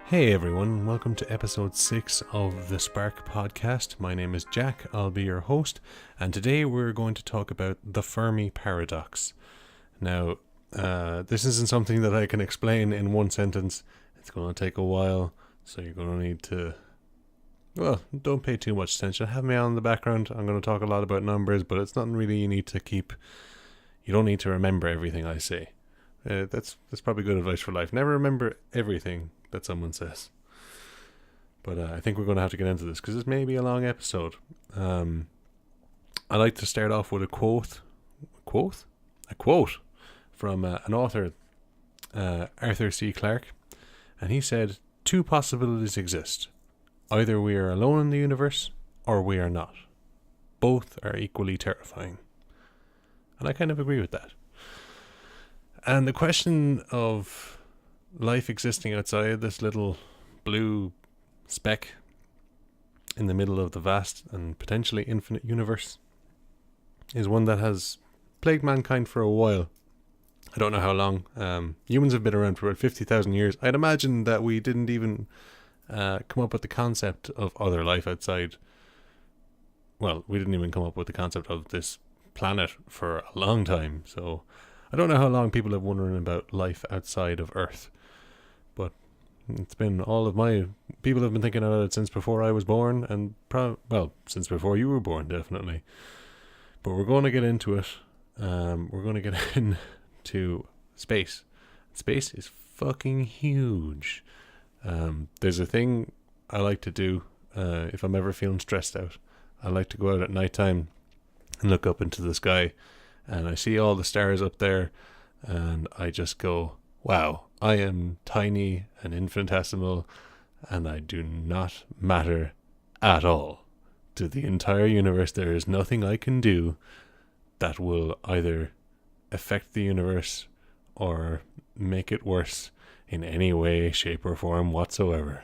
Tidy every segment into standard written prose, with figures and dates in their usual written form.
Hey everyone, welcome to episode 6 of the Spark podcast. My name is Jack, I'll be your host, and today we're going to talk about the Fermi Paradox. Now, this isn't something that I can explain in one sentence. It's going to take a while, so you're going to need to, don't pay too much attention. Have me on in the background. I'm going to talk a lot about numbers, but it's nothing really you don't need to remember everything I say. That's probably good advice for life. Never remember everything that someone says. But I think we're going to have to get into this because this may be a long episode. I like to start off with a quote from an author, Arthur C. Clarke, and he said, "Two possibilities exist. Either we are alone in the universe or we are not. Both are equally terrifying." And I kind of agree with that. And the question of life existing outside this little blue speck in the middle of the vast and potentially infinite universe is one that has plagued mankind for a while. I don't know how long. Humans have been around for about 50,000 years. I'd imagine that we didn't even come up with the concept of other life outside. Well, we didn't even come up with the concept of this planet for a long time. So I don't know how long people have wondering about life outside of Earth. But it's been people have been thinking about it since before I was born, and since before you were born, definitely. But we're going to get into it. We're going to get into space. Space is fucking huge. There's a thing I like to do if I'm ever feeling stressed out. I like to go out at nighttime and look up into the sky, and I see all the stars up there, and I just go, wow, I am tiny and infinitesimal, and I do not matter at all to the entire universe. There is nothing I can do that will either affect the universe or make it worse in any way, shape, or form whatsoever.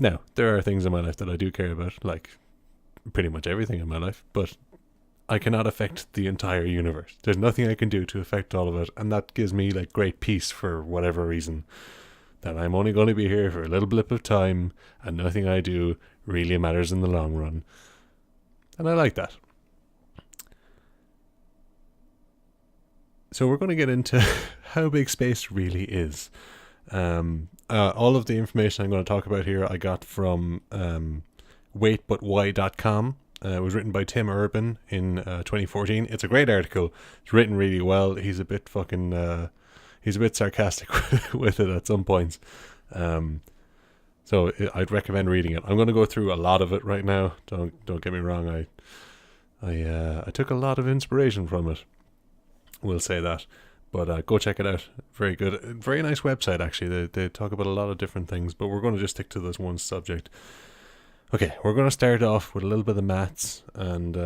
Now, there are things in my life that I do care about, like pretty much everything in my life, but I cannot affect the entire universe. There's nothing I can do to affect all of it, and that gives me like great peace for whatever reason. That I'm only going to be here for a little blip of time, and nothing I do really matters in the long run. And I like that. So we're going to get into how big space really is. All of the information I'm going to talk about here I got from waitbutwhy.com. It was written by Tim Urban in 2014. It's a great article. It's written really well. He's a bit sarcastic with it at some points. So I'd recommend reading it. I'm going to go through a lot of it right now. Don't get me wrong. I took a lot of inspiration from it. We'll say that. But go check it out. Very good. Very nice website, actually. They talk about a lot of different things, but we're going to just stick to this one subject. Okay, we're going to start off with a little bit of maths, and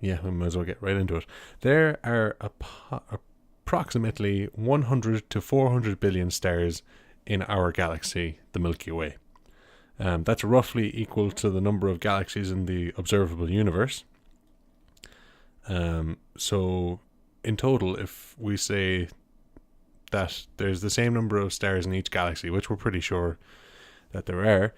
we might as well get right into it. There are approximately 100 to 400 billion stars in our galaxy, the Milky Way. That's roughly equal to the number of galaxies in the observable universe. So, in total, if we say that there's the same number of stars in each galaxy, which we're pretty sure that there are,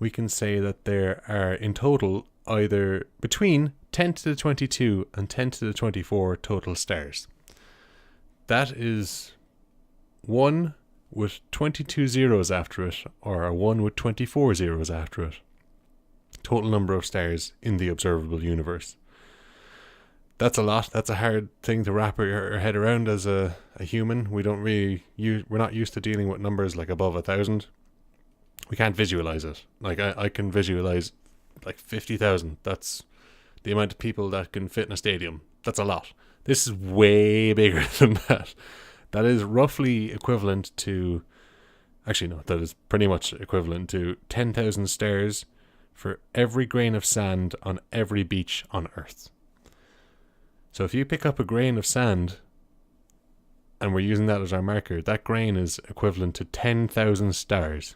we can say that there are in total either between 10 to the 22 and 10 to the 24 total stars. That is 1 with 22 zeros after it, or a 1 with 24 zeros after it. Total number of stars in the observable universe. That's a lot. That's a hard thing to wrap our head around as a human. We're not used to dealing with numbers like above 1,000. We can't visualize it. Like I can visualize like 50,000. That's the amount of people that can fit in a stadium. That's a lot. This is way bigger than that. That is roughly equivalent to, that is pretty much equivalent to 10,000 stars for every grain of sand on every beach on Earth. So if you pick up a grain of sand and we're using that as our marker, that grain is equivalent to 10,000 stars.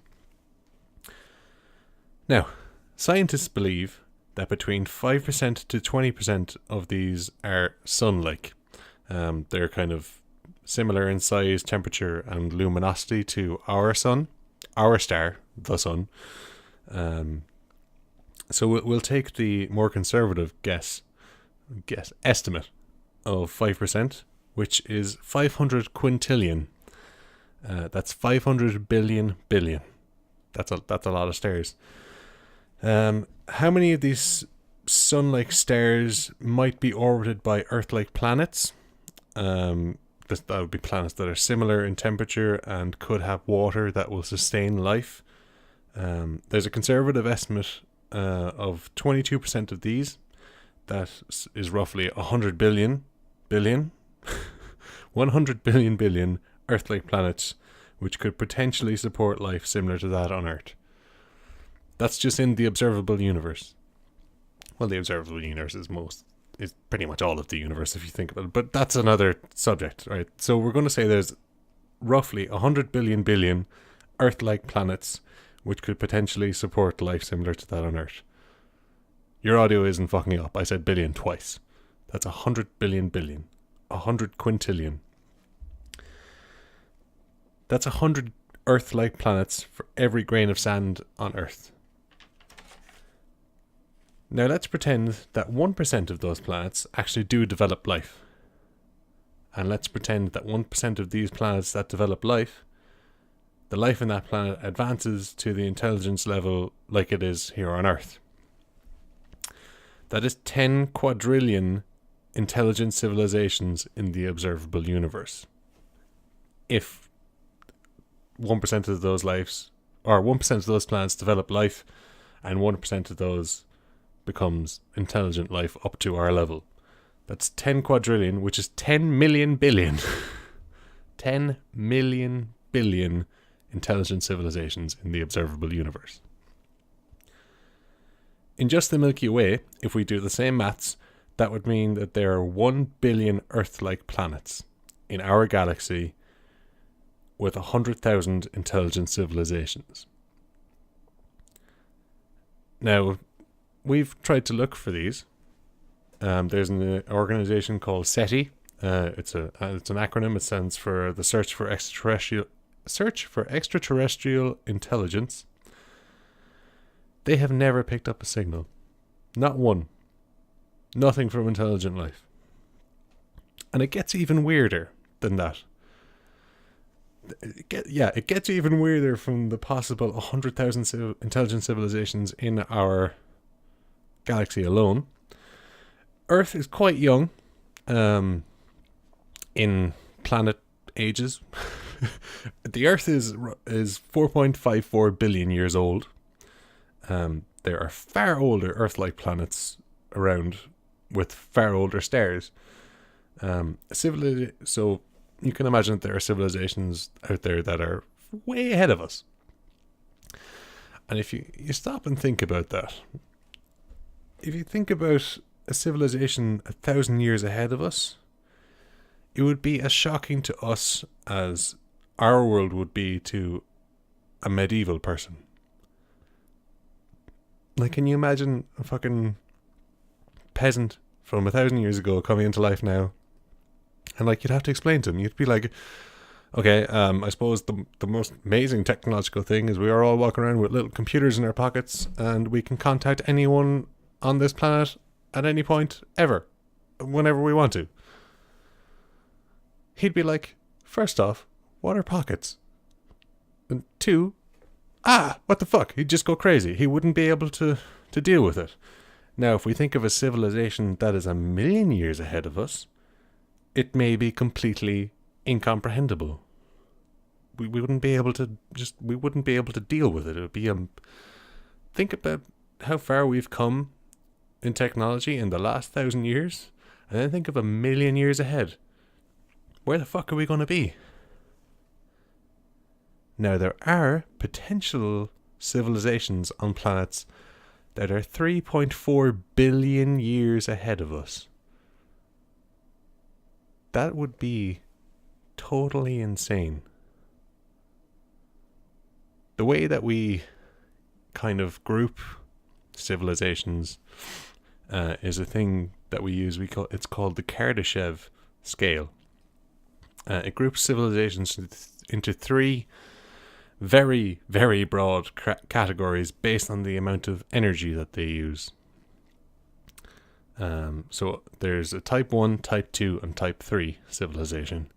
Now, scientists believe that between 5% to 20% of these are sun-like. They're kind of similar in size, temperature, and luminosity to our sun, our star, the sun. So we'll take the more conservative estimate of 5%, which is 500 quintillion. That's 500 billion billion. That's a lot of stars. How many of these sun-like stars might be orbited by Earth-like planets? That would be planets that are similar in temperature and could have water that will sustain life. There's a conservative estimate of 22% of these. That is roughly 100 billion 100 billion billion Earth-like planets, which could potentially support life similar to that on Earth. That's just in the observable universe. Well, the observable universe is pretty much all of the universe if you think about it, but that's another subject, right? So we're going to say there's roughly 100 billion Earth-like planets which could potentially support life similar to that on Earth. Your audio isn't fucking up. I said billion twice. That's 100 billion billion. 100 quintillion. That's 100 Earth-like planets for every grain of sand on Earth. Now let's pretend that 1% of those planets actually do develop life. And let's pretend that 1% of these planets that develop life, the life in that planet advances to the intelligence level like it is here on Earth. That is 10 quadrillion intelligent civilizations in the observable universe. If 1% of those lives, or 1% of those planets develop life, and 1% of those becomes intelligent life up to our level. That's 10 quadrillion, which is 10 million billion. 10 million billion intelligent civilizations in the observable universe. In just the Milky Way, if we do the same maths, that would mean that there are 1 billion Earth-like planets in our galaxy with 100,000 intelligent civilizations. Now, we've tried to look for these. There's an organization called SETI. It's an acronym. It stands for the Search for Extraterrestrial Intelligence. They have never picked up a signal. Not one. Nothing from intelligent life. And it gets even weirder than that. It gets even weirder from the possible 100,000 intelligent civilizations in our galaxy alone. Earth is quite young in planet ages. The Earth is 4.54 billion years old. There are far older Earth-like planets around with far older stars. So you can imagine that there are civilizations out there that are way ahead of us. And if you stop and think about that, if you think about a civilization 1,000 years ahead of us, it would be as shocking to us as our world would be to a medieval person. Like, can you imagine a fucking peasant from 1,000 years ago coming into life now? And like, you'd have to explain to him. You'd be like, okay, I suppose the most amazing technological thing is we are all walking around with little computers in our pockets and we can contact anyone on this planet at any point ever, whenever we want to. He'd be like, first off, what are pockets? And two, what the fuck? He'd just go crazy. He wouldn't be able to deal with it. Now, if we think of a civilization that is 1 million years ahead of us, it may be completely incomprehensible. We wouldn't be able to deal with it. It would be think about how far we've come in technology in the last 1,000 years, and then think of 1 million years ahead. Where the fuck are we going to be? Now, there are potential civilizations on planets that are 3.4 billion years ahead of us. That would be totally insane. The way that we kind of group civilizations is a thing that we use. It's called the Kardashev scale. It groups civilizations into three very, very broad categories based on the amount of energy that they use. So there's a type 1, type 2, and type 3 civilization.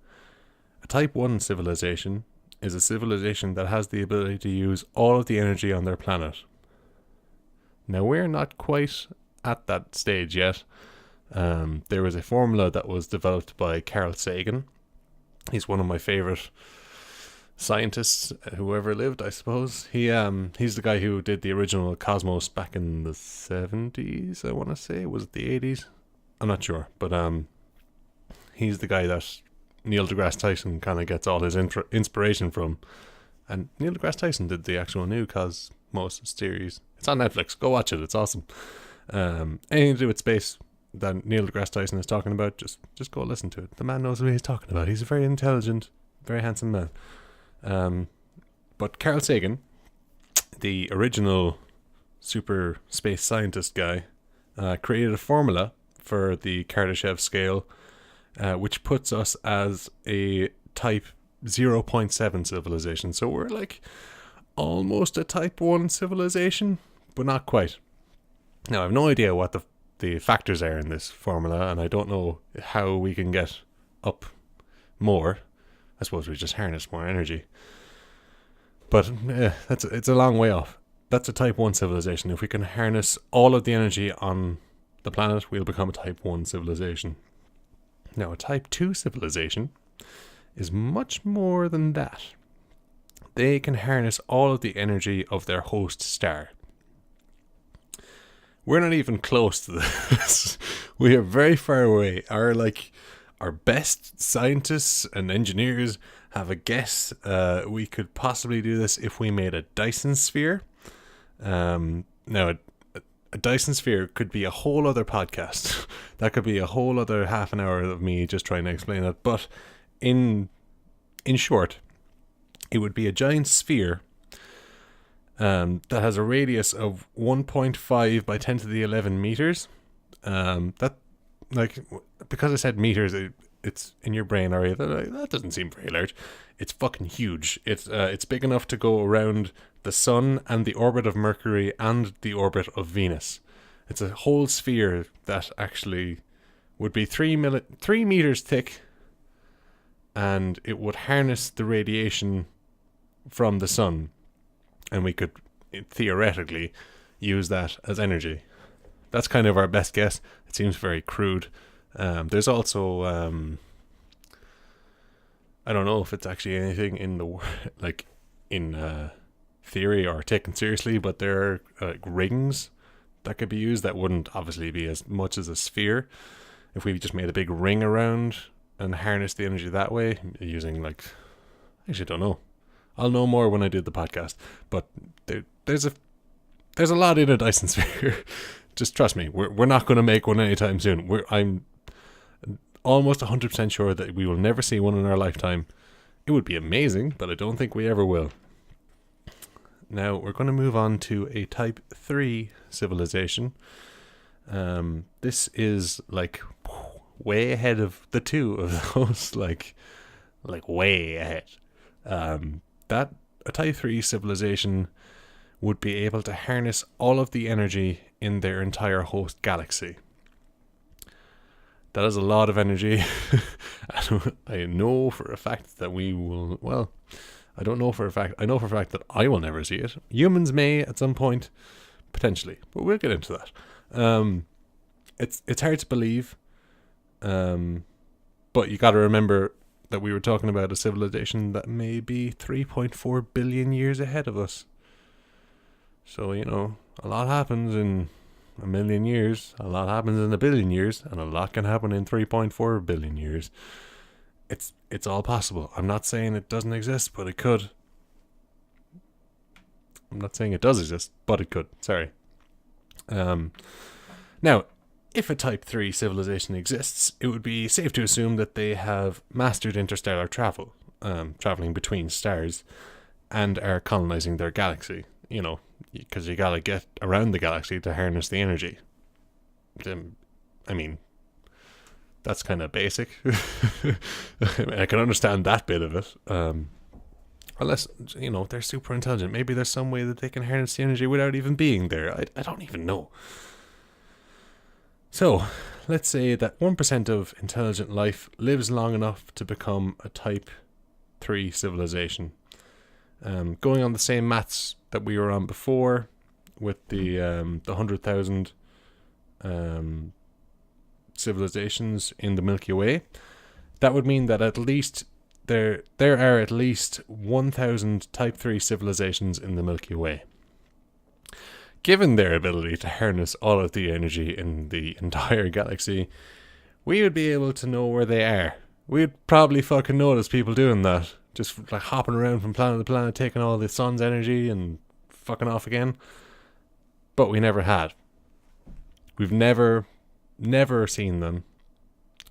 A type 1 civilization is a civilization that has the ability to use all of the energy on their planet. Now, we're not quite at that stage yet. There was a formula that was developed by Carl Sagan. He's one of my favorite scientists who ever lived, I suppose. He's the guy who did the original Cosmos back in the 70s, I want to say. Was it the 80s? I'm not sure. But he's the guy that Neil deGrasse Tyson kind of gets all his inspiration from. And Neil deGrasse Tyson did the actual new Cosmos series. It's on Netflix. Go watch it. It's awesome. Anything to do with space that Neil deGrasse Tyson is talking about, just go listen to it. The man knows what he's talking about. He's a very intelligent, very handsome man. But Carl Sagan, the original super space scientist guy, created a formula for the Kardashev scale, which puts us as a type 0.7 civilization. So we're like almost a type 1 civilization, but not quite. Now, I have no idea what the factors are in this formula, and I don't know how we can get up more. I suppose we just harness more energy. But it's a long way off. That's a type 1 civilization. If we can harness all of the energy on the planet, we'll become a type 1 civilization. Now, a type 2 civilization is much more than that. They can harness all of the energy of their host star. We're not even close to this. We are very far away. Our best scientists and engineers have a guess. We could possibly do this if we made a Dyson sphere. Now, a Dyson sphere could be a whole other podcast. That could be a whole other half an hour of me just trying to explain it. But in short, it would be a giant sphere that has a radius of 1.5 by 10 to the 11 meters. Because I said meters, it's in your brain area. That doesn't seem very large. It's fucking huge. It's big enough to go around the sun and the orbit of Mercury and the orbit of Venus. It's a whole sphere that actually would be 3 meters thick, and it would harness the radiation from the sun, and we could theoretically use that as energy. That's kind of our best guess. It seems very crude. There's also I don't know if it's actually anything in the theory or taken seriously, but there are rings that could be used that wouldn't obviously be as much as a sphere. If we just made a big ring around and harness the energy that way using I actually don't know. I'll know more when I do the podcast. But there's a lot in a Dyson sphere. Just trust me, we're not going to make one anytime soon. I'm almost 100% sure that we will never see one in our lifetime. It would be amazing, but I don't think we ever will. Now, we're going to move on to a type 3 civilization. This is way ahead of the two of those, like way ahead. That a type 3 civilization would be able to harness all of the energy in their entire host galaxy. That is a lot of energy. I know for a fact that we will, well, I don't know for a fact, I know for a fact that I will never see it. Humans may at some point, potentially, but we'll get into that. It's hard to believe, but you got to remember that we were talking about a civilization that may be 3.4 billion years ahead of us. So, a lot happens in a million years, a lot happens in a billion years, and a lot can happen in 3.4 billion years. It's all possible. I'm not saying it doesn't exist, but it could. I'm not saying it does exist, but it could. Sorry. Now, if a Type 3 civilization exists, it would be safe to assume that they have mastered interstellar travel, traveling between stars, and are colonizing their galaxy. Because you gotta get around the galaxy to harness the energy. that's kind of basic. I can understand that bit of it. Unless, they're super intelligent. Maybe there's some way that they can harness the energy without even being there. I don't even know. So, let's say that 1% of intelligent life lives long enough to become a type 3 civilization. Going on the same maths that we were on before with the 100,000 civilizations in the Milky Way, that would mean that at least there are at least 1,000 type 3 civilizations in the Milky Way. Given their ability to harness all of the energy in the entire galaxy, we would be able to know where they are. We'd probably fucking notice people doing that. Just like hopping around from planet to planet, taking all the sun's energy and fucking off again. But we never had. We've never seen them.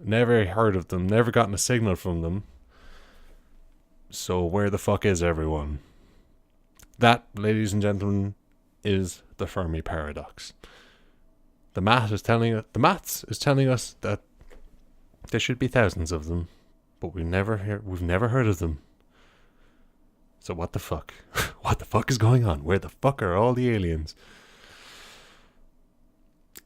Never heard of them. Never gotten a signal from them. So where the fuck is everyone? That, ladies and gentlemen, is the Fermi Paradox. The maths is telling us that there should be thousands of them, but we've never heard of them. So what the fuck? What the fuck is going on? Where the fuck are all the aliens?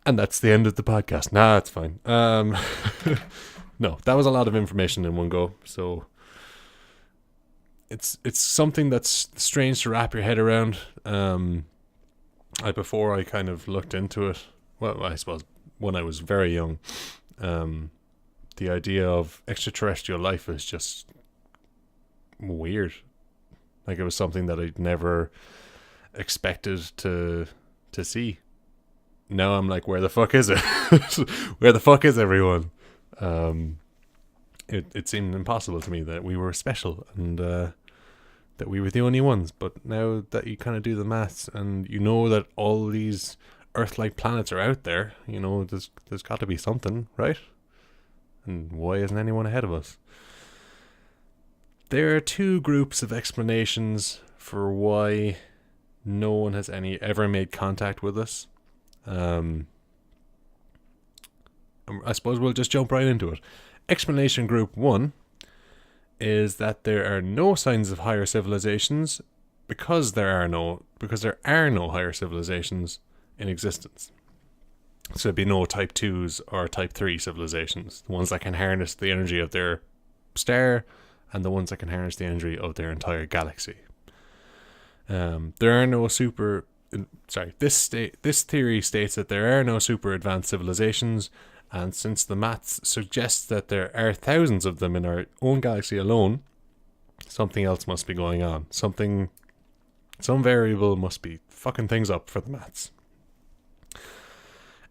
And that's the end of the podcast. Nah, it's fine. No, that was a lot of information in one go. So it's something that's strange to wrap your head around. Before I kind of looked into it, well, I suppose when I was very young, the idea of extraterrestrial life is just weird. Like, it was something that I'd never expected to see. Now I'm like, where the fuck is it? Where the fuck is everyone? It seemed impossible to me that we were special and that we were the only ones. But now that you kind of do the maths and you know that all these Earth-like planets are out there, there's got to be something, right? And why isn't anyone ahead of us? There are two groups of explanations for why no one has ever made contact with us. I suppose we'll just jump right into it. Explanation group 1 is that there are no signs of higher civilizations because there are no higher civilizations in existence. So there'd be no type 2s or type 3 civilizations. The ones that can harness the energy of their star and the ones that can harness the energy of their entire galaxy. There are no super... Sorry, this theory states that there are no super advanced civilizations, and since the maths suggests that there are thousands of them in our own galaxy alone, something else must be going on. Some variable must be fucking things up for the maths.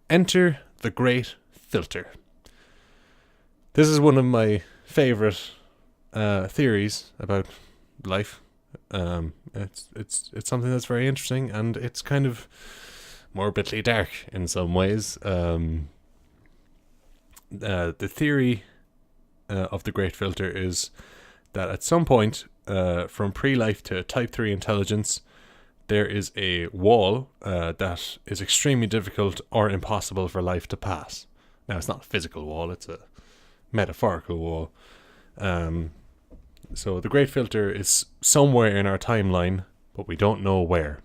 Enter the Great Filter. This is one of my favorite theories about life. It's something that's very interesting, and it's kind of morbidly dark in some ways. The theory of the Great Filter is that at some point, from pre-life to type 3 intelligence, there is a wall that is extremely difficult or impossible for life to pass. Now, it's not a physical wall, it's a metaphorical wall. So the Great Filter is somewhere in our timeline, but we don't know where.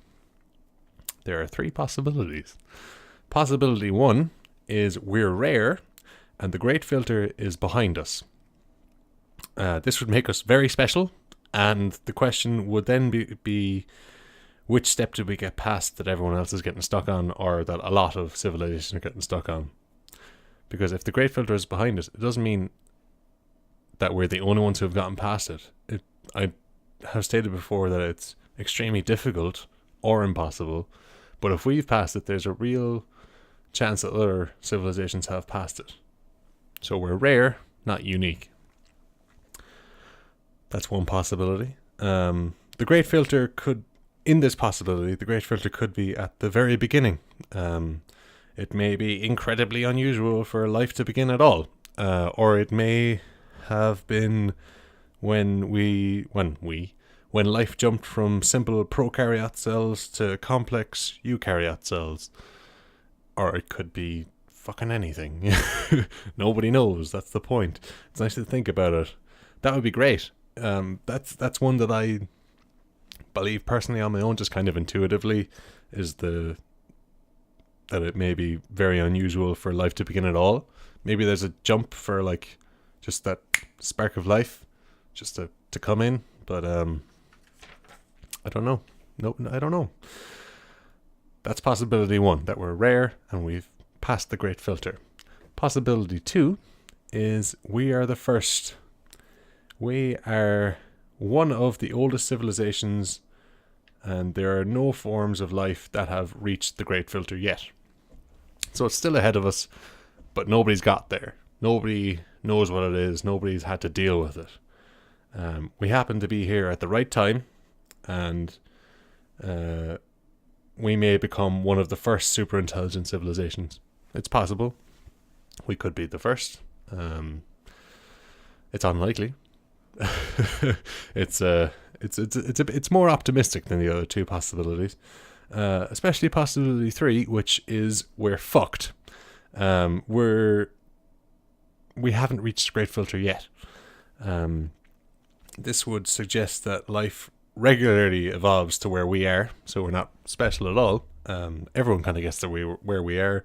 There are 3 possibilities. Possibility 1 is we're rare, and the Great Filter is behind us. This would make us very special, and the question would then be which step did we get past that everyone else is getting stuck on, or that a lot of civilizations are getting stuck on? Because if the Great Filter is behind us, it doesn't mean that we're the only ones who have gotten past it. I have stated before that it's extremely difficult or impossible, but if we've passed it, there's a real chance that other civilizations have passed it. So we're rare, not unique. That's one possibility. The Great Filter could be at the very beginning. It may be incredibly unusual for life to begin at all, or it may have been when life jumped from simple prokaryote cells to complex eukaryote cells. Or it could be fucking anything. Nobody knows. That's the point. It's nice to think about it. That would be great. That's one that I believe personally on my own, just kind of intuitively, is that it may be very unusual for life to begin at all. Maybe there's a jump for like just that spark of life just to come in, but I don't know. No, I don't know. That's possibility one, that we're rare and we've passed the great filter. Possibility two is we are the first. We are one of the oldest civilizations, and there are no forms of life that have reached the great filter yet. So it's still ahead of us, but nobody's got there. Nobody knows what it is. Nobody's had to deal with it. We happen to be here at the right time, and we may become one of the first super intelligent civilizations. It's possible. We could be the first. It's unlikely. It's more optimistic than the other two possibilities, especially possibility three, which is we're fucked. We haven't reached the great filter yet. This would suggest that life regularly evolves to where we are, so we're not special at all. Everyone kind of gets to where we are,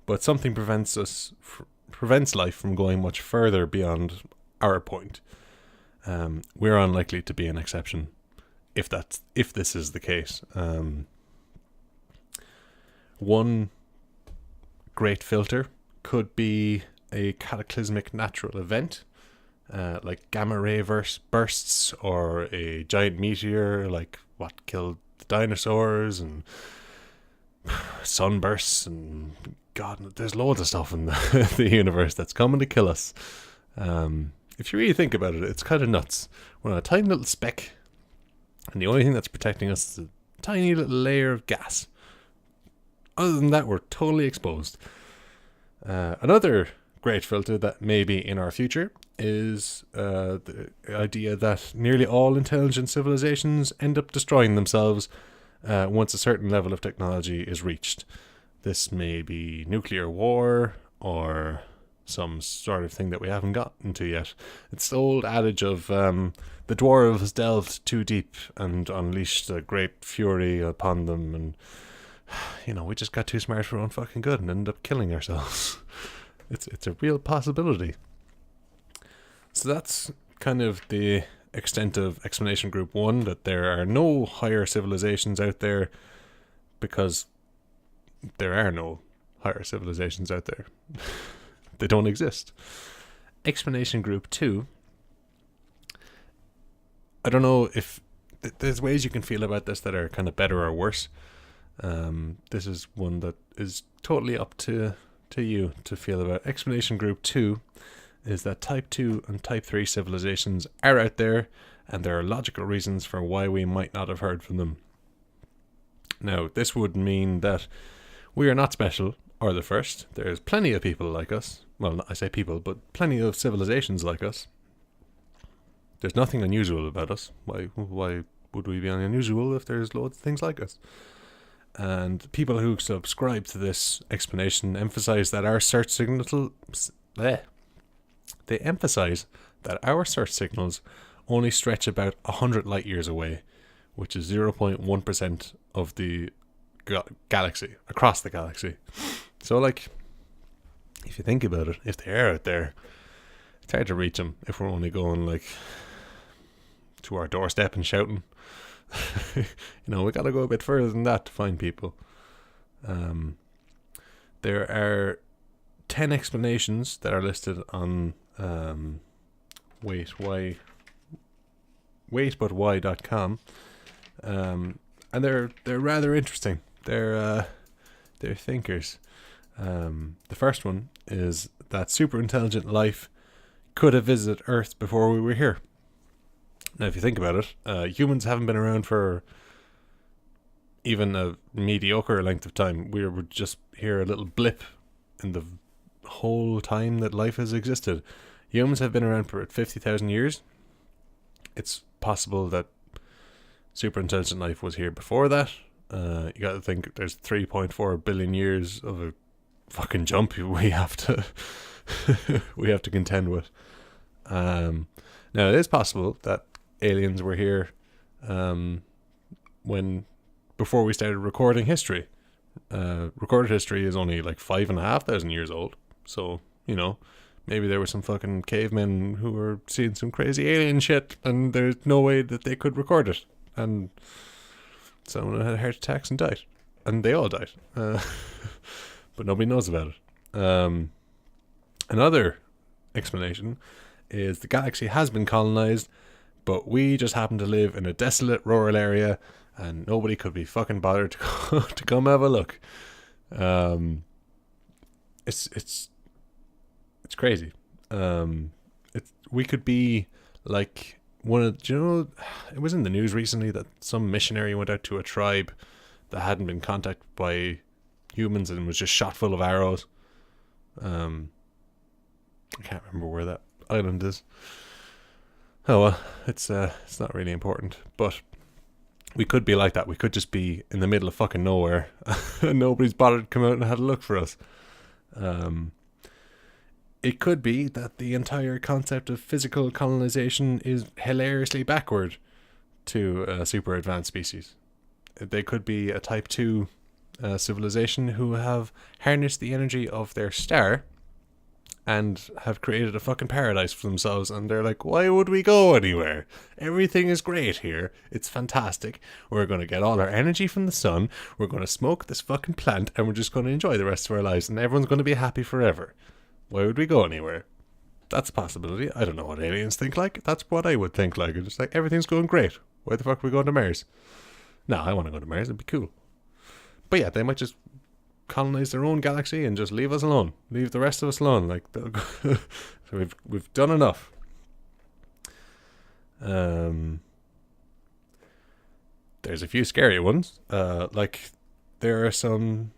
but something prevents life from going much further beyond our point. We're unlikely to be an exception if this is the case. One great filter could be a cataclysmic natural event, like gamma ray bursts, or a giant meteor like what killed the dinosaurs, and sunbursts, and God, there's loads of stuff in the universe that's coming to kill us. If you really think about it, it's kind of nuts. We're on a tiny little speck, and the only thing that's protecting us is a tiny little layer of gas. Other than that, we're totally exposed. Another great filter that may be in our future is the idea that nearly all intelligent civilizations end up destroying themselves once a certain level of technology is reached. This may be nuclear war or some sort of thing that we haven't gotten to yet. It's the old adage of the dwarves delved too deep and unleashed a great fury upon them, and we just got too smart for our own fucking good and ended up killing ourselves. It's a real possibility. So that's kind of the extent of explanation group one, that there are no higher civilizations out there because there are no higher civilizations out there. They don't exist. Explanation group two, I don't know if there's ways you can feel about this that are kind of better or worse. This is one that is totally up to you to feel about. Explanation group two is that type 2 and type 3 civilizations are out there, and there are logical reasons for why we might not have heard from them. Now, this would mean that we are not special or the first. There's plenty of people like us. Well, I say people, but plenty of civilizations like us. There's nothing unusual about us. Why would we be unusual if there's loads of things like us? And people who subscribe to this explanation emphasize that our search signals only stretch about 100 light years away, which is 0.1% of the galaxy, across the galaxy. So, if you think about it, if they are out there, it's hard to reach them if we're only going, to our doorstep and shouting. We gotta go a bit further than that to find people. There are 10 explanations that are listed on waitbutwhy.com, and they're rather interesting. They're thinkers. The first one is that super intelligent life could have visited Earth before we were here. Now, if you think about it, humans haven't been around for even a mediocre length of time. We were just here a little blip in the whole time that life has existed. Humans have been around for 50,000 years. It's possible that super intelligent life was here before that. You got to think there's 3.4 billion years of a fucking jump we have to we have to contend with. Now it is possible that aliens were here when before we started recording history. Recorded history is only like 5,500 years old, so maybe there were some fucking cavemen who were seeing some crazy alien shit, and there's no way that they could record it, and someone had heart attacks and died, and they all died, but nobody knows about it. Another explanation is the galaxy has been colonized, but we just happen to live in a desolate rural area, and nobody could be fucking bothered to come have a look. It's crazy. We could be like one of, it was in the news recently that some missionary went out to a tribe that hadn't been contacted by humans and was just shot full of arrows. I can't remember where that island is. Oh well, it's not really important, but we could be like that. We could just be in the middle of fucking nowhere and nobody's bothered to come out and have a look for us. It could be that the entire concept of physical colonization is hilariously backward to a super advanced species. They could be a type 2 civilization who have harnessed the energy of their star and have created a fucking paradise for themselves, and they're like, why would we go anywhere? Everything is great here. It's fantastic. We're going to get all our energy from the sun. We're going to smoke this fucking plant, and we're just going to enjoy the rest of our lives, and everyone's going to be happy forever. Why would we go anywhere? That's a possibility. I don't know what aliens think like. That's what I would think like. It's just like, everything's going great. Why the fuck are we going to Mars? No, I want to go to Mars. It'd be cool. But yeah, they might just colonize their own galaxy and just leave us alone. Leave the rest of us alone. Like, so we've done enough. There's a few scary ones. Like, there are some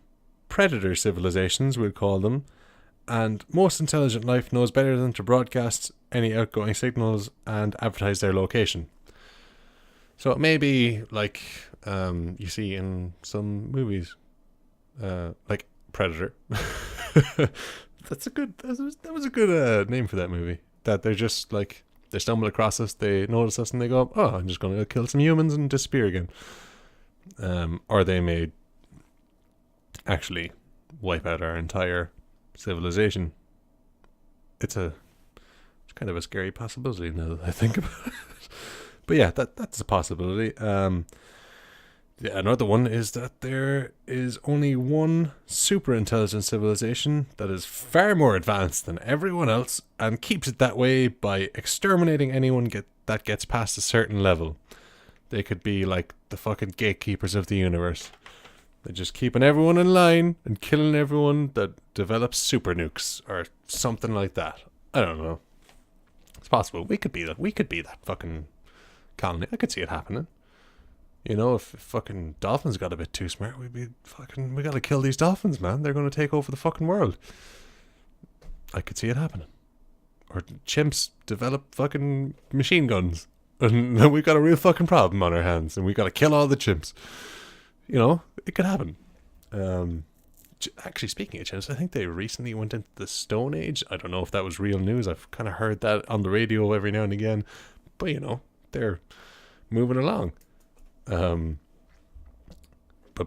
predator civilizations, we'll call them, and most intelligent life knows better than to broadcast any outgoing signals and advertise their location. So it may be like you see in some movies, like Predator. That was a good name for that movie. That they're just like, they stumble across us, they notice us, and they go, oh, I'm just going to kill some humans and disappear again. Or they may actually wipe out our entire civilization. It's kind of a scary possibility now that I think about it. But yeah, that's a possibility. Another one is that there is only one super intelligent civilization that is far more advanced than everyone else and keeps it that way by exterminating anyone that gets past a certain level. They could be like the fucking gatekeepers of the universe. They're just keeping everyone in line and killing everyone that develops super nukes or something like that. I don't know. It's possible. We could be that. We could be that fucking colony. I could see it happening. If fucking dolphins got a bit too smart, we gotta kill these dolphins, man. They're gonna take over the fucking world. I could see it happening. Or chimps develop fucking machine guns, and then we got a real fucking problem on our hands, and we gotta kill all the chimps. It could happen. Actually, speaking of chimps, I think they recently went into the Stone Age. I don't know if that was real news. I've kind of heard that on the radio every now and again. But, they're moving along. But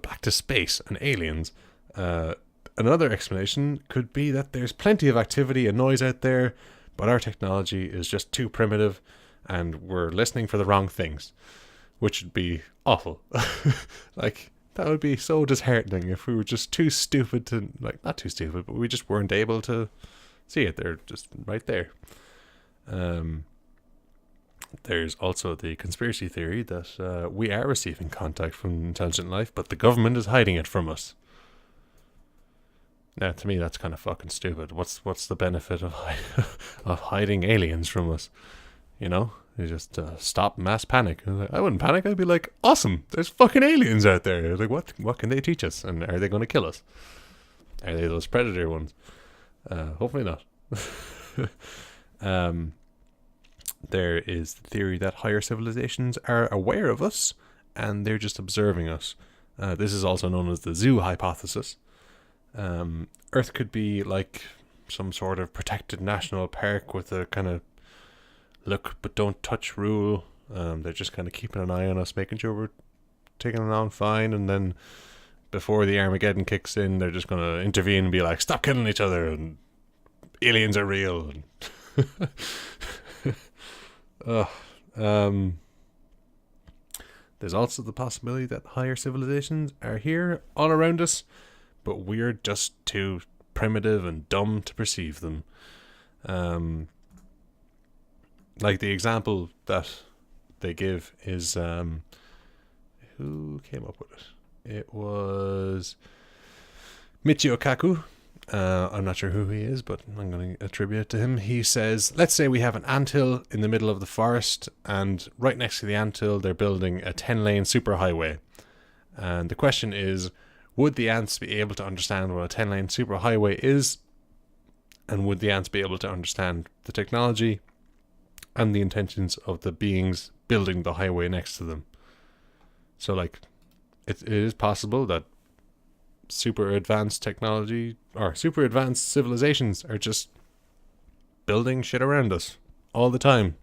back to space and aliens. Another explanation could be that there's plenty of activity and noise out there, but our technology is just too primitive and we're listening for the wrong things, which would be awful. Like, that would be so disheartening if we were just too stupid to, not too stupid, but we just weren't able to see it. They're just right there. There's also the conspiracy theory that we are receiving contact from intelligent life, but the government is hiding it from us. Now, to me, that's kind of fucking stupid. What's the benefit of of hiding aliens from us? You just stop mass panic. I wouldn't panic. I'd be like, awesome, there's fucking aliens out there. Like, what can they teach us? And are they going to kill us? Are they those predator ones? Hopefully not. There is the theory that higher civilizations are aware of us and they're just observing us. This is also known as the zoo hypothesis. Earth could be like some sort of protected national park with a kind of look but don't touch rule. They're just kind of keeping an eye on us, making sure we're taking along fine, and then before the Armageddon kicks in, they're just going to intervene and be like, stop killing each other, and aliens are real. There's also the possibility that higher civilizations are here all around us, but we're just too primitive and dumb to perceive them. Like the example that they give is, who came up with it? It was Michio Kaku. I'm not sure who he is, but I'm going to attribute it to him. He says, let's say we have an anthill in the middle of the forest, and right next to the anthill they're building a 10-lane superhighway. And the question is, would the ants be able to understand what a 10-lane superhighway is? And would the ants be able to understand the technology and the intentions of the beings building the highway next to them? So, like, it is possible that super advanced technology or super advanced civilizations are just building shit around us all the time,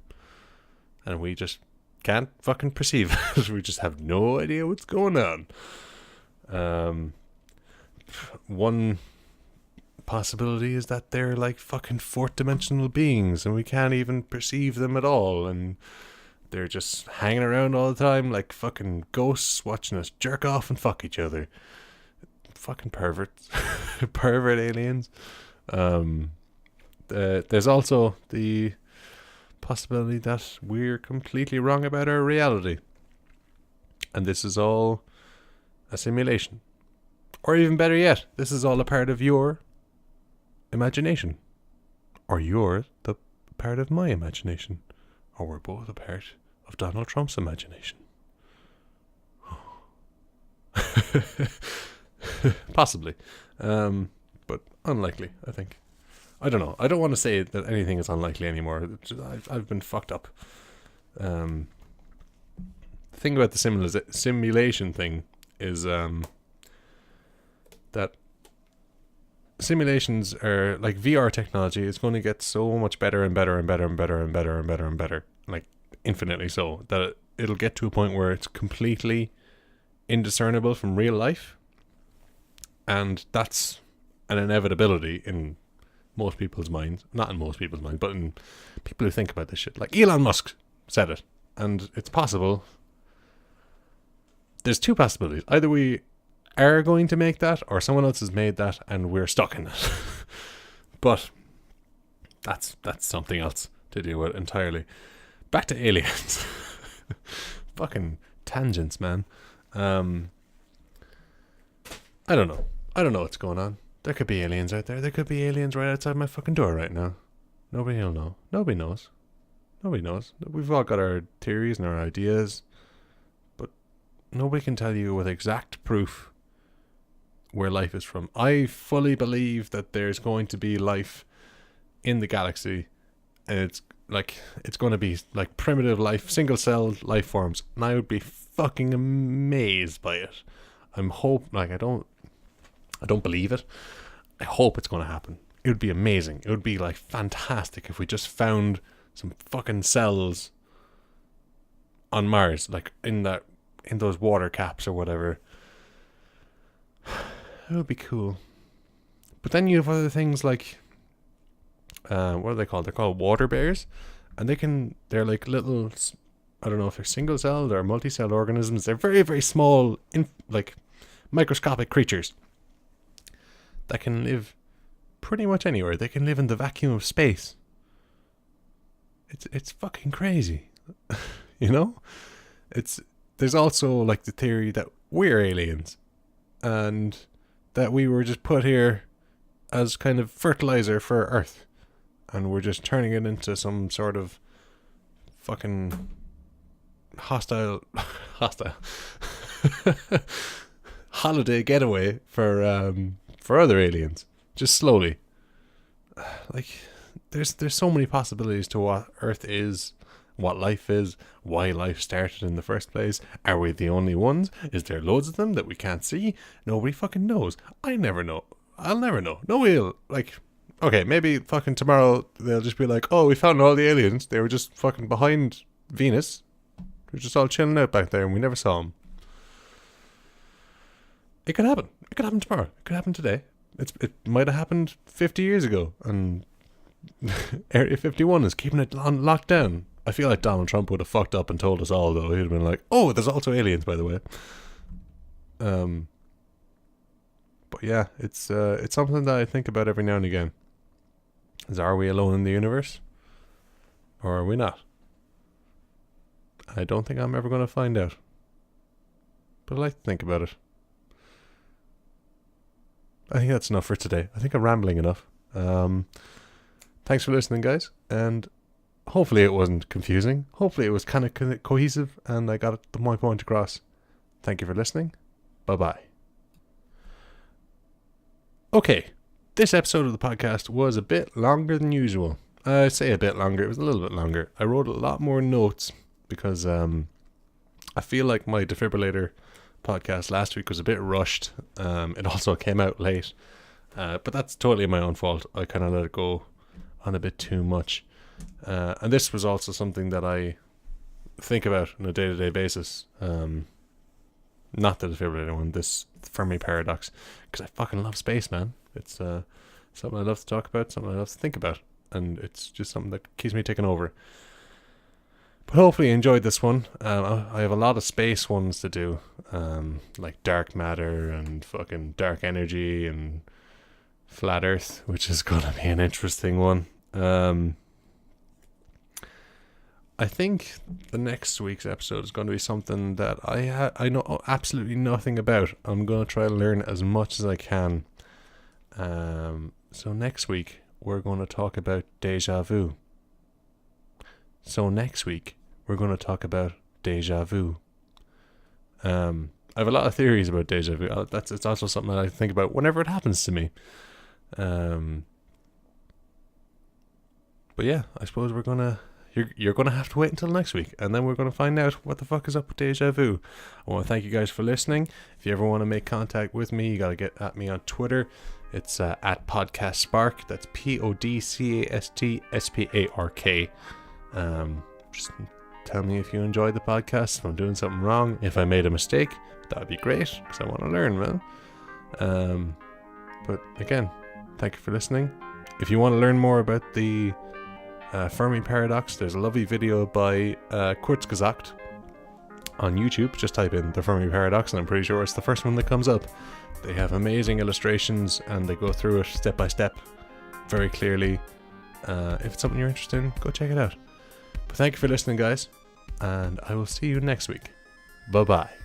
and we just can't fucking perceive it. We just have no idea what's going on. One possibility is that they're like fucking fourth dimensional beings and we can't even perceive them at all, and they're just hanging around all the time like fucking ghosts watching us jerk off and fuck each other. Fucking perverts. Pervert aliens. There's also the possibility that we're completely wrong about our reality, and this is all a simulation. Or even better yet, this is all a part of your imagination. Or you're the part of my imagination. Or we're both a part of Donald Trump's imagination. Possibly. But unlikely, I think. I don't know. I don't want to say that anything is unlikely anymore. I've been fucked up. The thing about the simulation thing is that simulations are like VR technology is going to get so much better and better and better and better and better and better and better, like infinitely so, that it'll get to a point where it's completely indiscernible from real life. And that's an inevitability in most people's minds. Not in most people's minds, but in people who think about this shit. Like Elon Musk said it. And it's possible. There's two possibilities. Either we are going to make that, or someone else has made that and we're stuck in it. But that's something else to deal with entirely. Back to aliens. Fucking tangents, man. I don't know. I don't know what's going on. There could be aliens out there. There could be aliens right outside my fucking door right now. Nobody will know. Nobody knows. Nobody knows. We've all got our theories and our ideas, but nobody can tell you with exact proof where life is from. I fully believe that there's going to be life in the galaxy, and it's going to be like primitive life, single-celled life forms, and I would be fucking amazed by it. I don't believe it. I hope it's going to happen. It would be amazing. It would be like fantastic if we just found some fucking cells on Mars, like in those water caps or whatever. It would be cool. But then you have other things like, what are they called? They're called water bears, and they're like little, I don't know if they're single-celled or multi-celled organisms. They're very, very small, like microscopic creatures that can live pretty much anywhere. They can live in the vacuum of space. It's fucking crazy. You know? There's also like the theory that we're aliens and that we were just put here as kind of fertilizer for Earth, and we're just turning it into some sort of fucking hostile holiday getaway for other aliens, just slowly. Like there's so many possibilities to what Earth is, what life is, why life started in the first place. Are we the only ones? Is there loads of them that we can't see? Nobody fucking knows. I never know. I'll never know. No wheel. Like, okay, maybe fucking tomorrow they'll just be like, oh, we found all the aliens. They were just fucking behind Venus. They were just all chilling out back there and we never saw them. It could happen. It could happen tomorrow. It could happen today. It might have happened 50 years ago and Area 51 is keeping it on lockdown. I feel like Donald Trump would have fucked up and told us all, though. He'd have been like, oh, there's also aliens, by the way. But yeah, it's something that I think about every now and again. Are we alone in the universe? Or are we not? I don't think I'm ever going to find out. But I like to think about it. I think that's enough for today. I think I'm rambling enough. Thanks for listening, guys. And hopefully it wasn't confusing. Hopefully it was kind of cohesive and I got my point across. Thank you for listening. Bye-bye. Okay, this episode of the podcast was a bit longer than usual. I say a bit longer, it was a little bit longer. I wrote a lot more notes because I feel like my defibrillator podcast last week was a bit rushed. It also came out late. But that's totally my own fault. I kind of let it go on a bit too much. And this was also something that I think about on a day-to-day basis. Not the defibrillator one, this Fermi Paradox. Because I fucking love space, man. It's something I love to talk about, something I love to think about. And it's just something that keeps me taking over. But hopefully you enjoyed this one. I have a lot of space ones to do. Like dark matter and fucking dark energy and flat earth, which is going to be an interesting one. I think the next week's episode is going to be something that I know absolutely nothing about. I'm going to try to learn as much as I can. So next week, we're going to talk about deja vu. I have a lot of theories about deja vu. It's also something that I think about whenever it happens to me. But yeah, I suppose you're gonna have to wait until next week, and then we're gonna find out what the fuck is up with deja vu. I want to thank you guys for listening. If you ever want to make contact with me, you gotta get at me on Twitter. It's at Podcast Spark. That's PodcastSpark. Just tell me if you enjoyed the podcast, if I'm doing something wrong, if I made a mistake. That'd be great, because I want to learn, man. But again, thank you for listening. If you want to learn more about the Fermi Paradox, there's a lovely video by Kurzgesagt on YouTube. Just type in the Fermi Paradox and I'm pretty sure it's the first one that comes up. They have amazing illustrations and they go through it step by step very clearly. If it's something you're interested in, go check it out. But thank you for listening, guys, and I will see you next week. Bye bye.